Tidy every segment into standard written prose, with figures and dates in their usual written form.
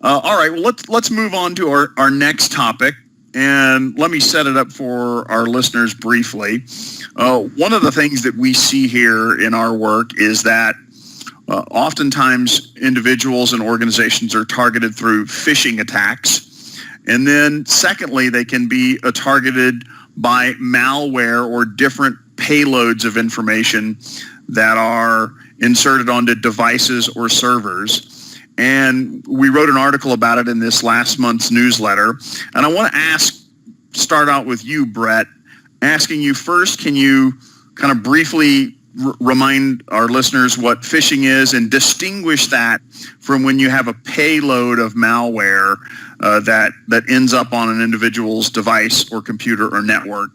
All right, well, let's move on to our next topic, and let me set it up for our listeners briefly. One of the things that we see here in our work is that oftentimes individuals and organizations are targeted through phishing attacks, and then secondly, they can be targeted by malware or different payloads of information that are inserted onto devices or servers. And we wrote an article about it in this last month's newsletter. And I want to start out with you, Brett, asking you first, can you kind of briefly remind our listeners what phishing is and distinguish that from when you have a payload of malware that ends up on an individual's device or computer or network,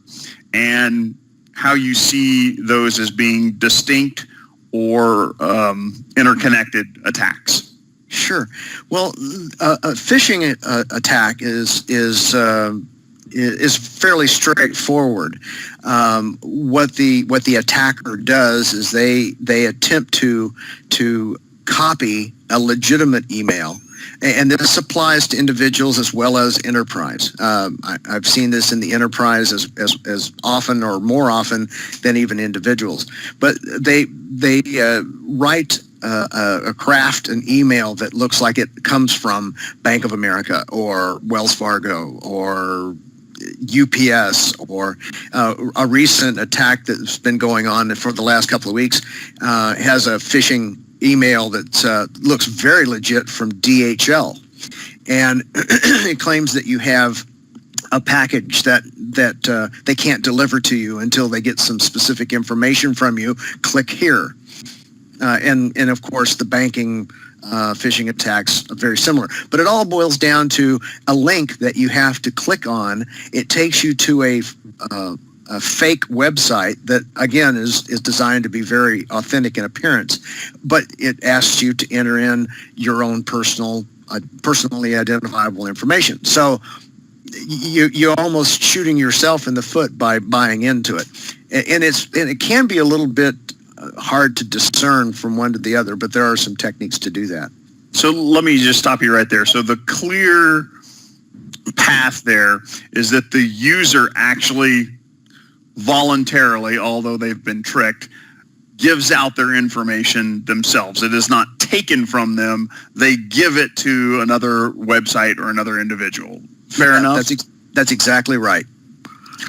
and how you see those as being distinct or interconnected attacks? Sure. Well, a phishing attack is fairly straightforward. What the attacker does is they attempt to copy a legitimate email, and this applies to individuals as well as enterprise. I've seen this in the enterprise as often or more often than even individuals. But they write craft an email that looks like it comes from Bank of America or Wells Fargo or UPS, or a recent attack that's been going on for the last couple of weeks has a phishing email that looks very legit from DHL, and it claims that you have a package that they can't deliver to you until they get some specific information from you. Click here. And of course, the banking phishing attacks are very similar. But it all boils down to a link that you have to click on. It takes you to a fake website that, again, is designed to be very authentic in appearance. But it asks you to enter in your own personally identifiable information. So you're almost shooting yourself in the foot by buying into it. And it can be a little bit hard to discern from one to the other, but there are some techniques to do that. So let me just stop you right there. So the clear path there is that the user actually voluntarily, although they've been tricked, gives out their information themselves. It is not taken from them. They give it to another website or another individual. Fair enough? That's exactly right.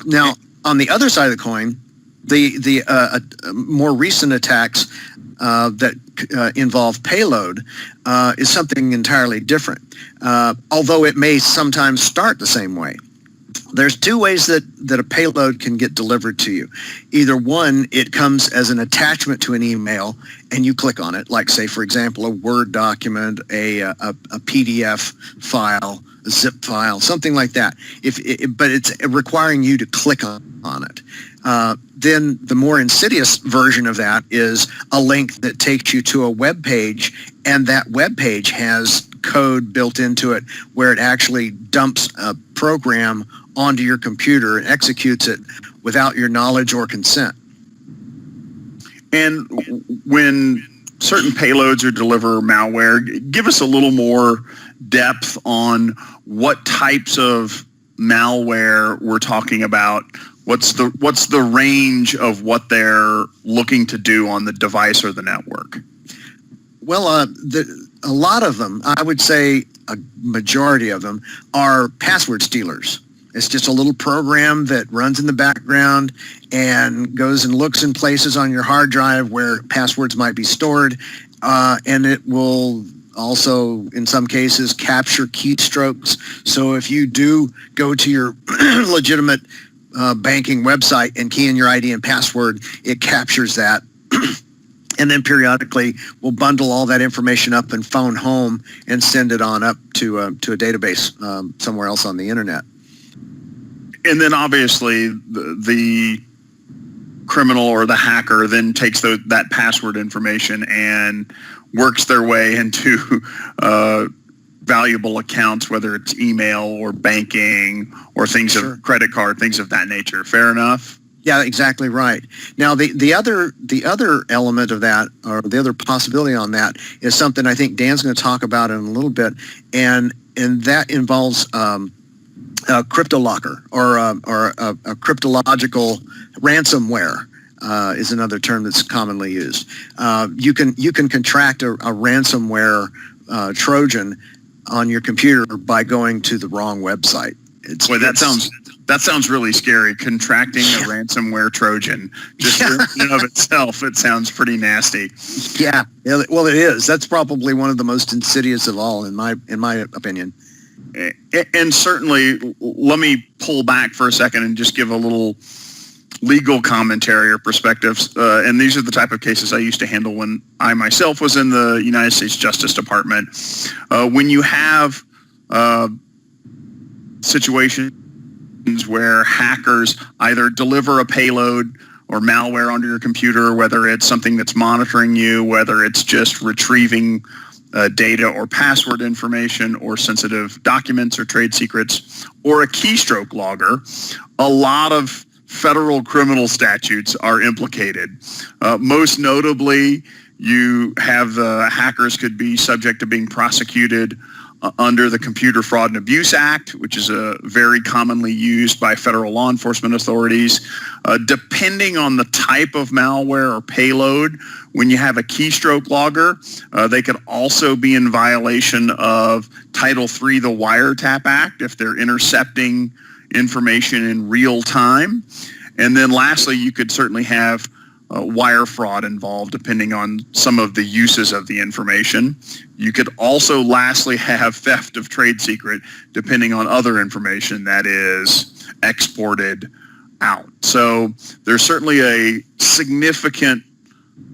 Now, on the other side of the coin, the more recent attacks that involve payload is something entirely different, although it may sometimes start the same way. There's two ways that a payload can get delivered to you. Either one, it comes as an attachment to an email and you click on it, like, say, for example, a Word document, a PDF file, a zip file, something like that. But it's requiring you to click on it. Then the more insidious version of that is a link that takes you to a web page, and that web page has code built into it where it actually dumps a program onto your computer and executes it without your knowledge or consent. And when certain payloads or deliver malware, give us a little more depth on what types of malware we're talking about. What's the range of what they're looking to do on the device or the network? Well, a lot of them, I would say a majority of them, are password stealers. It's just a little program that runs in the background and goes and looks in places on your hard drive where passwords might be stored, and it will also, in some cases, capture keystrokes. So if you do go to your legitimate banking website and key in your ID and password, it captures that. And then periodically we'll bundle all that information up and phone home and send it on up to a database somewhere else on the internet. And then obviously the criminal or the hacker then takes that password information and works their way into valuable accounts, whether it's email or banking or things Sure. of credit card, things of that nature. Fair enough? Yeah, exactly right. Now, the other element of that, or the other possibility on that, is something I think Dan's going to talk about in a little bit, and that involves a CryptoLocker or a cryptological ransomware. Is another term that's commonly used. You can contract a ransomware Trojan on your computer by going to the wrong website. Boy, that sounds really scary. Contracting a ransomware Trojan, just in and of itself, it sounds pretty nasty. Yeah, well, it is. That's probably one of the most insidious of all, in my opinion. And certainly, let me pull back for a second and just give a little legal commentary or perspectives. And these are the type of cases I used to handle when I myself was in the United States Justice Department. When you have situations where hackers either deliver a payload or malware onto your computer, whether it's something that's monitoring you, whether it's just retrieving data or password information or sensitive documents or trade secrets, or a keystroke logger, a lot of federal criminal statutes are implicated. Most notably, you have the hackers could be subject to being prosecuted under the Computer Fraud and Abuse Act, which is very commonly used by federal law enforcement authorities. Depending on the type of malware or payload, when you have a keystroke logger, they could also be in violation of Title III, the Wiretap Act, if they're intercepting information in real time. And then lastly, you could certainly have wire fraud involved, depending on some of the uses of the information. You could also lastly have theft of trade secret, depending on other information that is exported out. So there's certainly a significant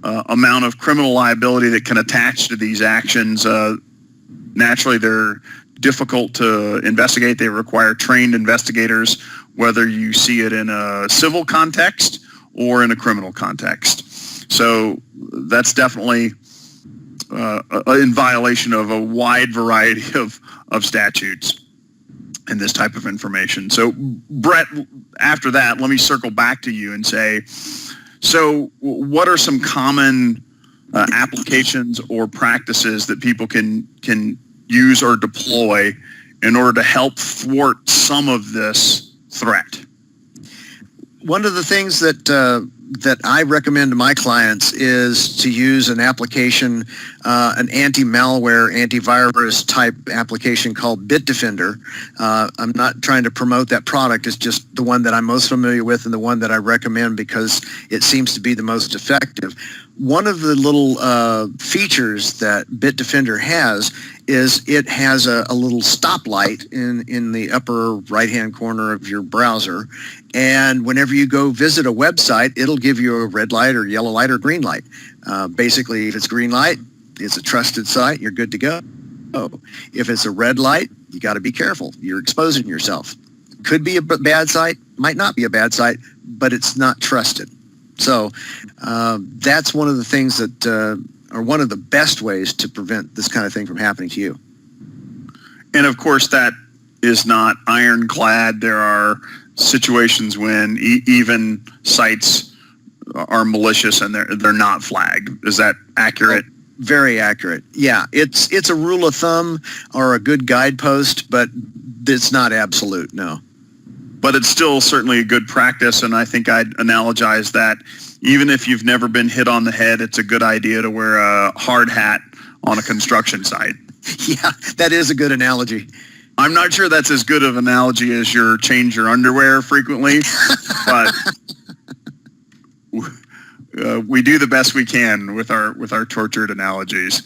amount of criminal liability that can attach to these actions. Naturally, they're difficult to investigate. They require trained investigators, whether you see it in a civil context or in a criminal context. So that's definitely in violation of a wide variety of statutes in this type of information. So Brett, after that, let me circle back to you and say, so what are some common applications or practices that people can use or deploy in order to help thwart some of this threat? One of the things that I recommend to my clients is to use an application, an anti-malware, antivirus type application called Bitdefender. I'm not trying to promote that product. It's just the one that I'm most familiar with and the one that I recommend because it seems to be the most effective. One of the little features that Bitdefender has is it has a little stoplight in the upper right-hand corner of your browser. And whenever you go visit a website, it'll give you a red light or yellow light or green light. Basically, if it's green light, it's a trusted site, you're good to go. If it's a red light, you got to be careful. You're exposing yourself. Could be a bad site, might not be a bad site, but it's not trusted. So that's one of the things that are one of the best ways to prevent this kind of thing from happening to you. And of course, that is not ironclad. There are situations when even sites are malicious and they're not flagged. Is that accurate? Very accurate. Yeah, it's a rule of thumb or a good guidepost, but it's not absolute, no. But it's still certainly a good practice, and I think I'd analogize that even if you've never been hit on the head, it's a good idea to wear a hard hat on a construction site. Yeah, that is a good analogy. I'm not sure that's as good of an analogy as change your underwear frequently, but we do the best we can with our tortured analogies.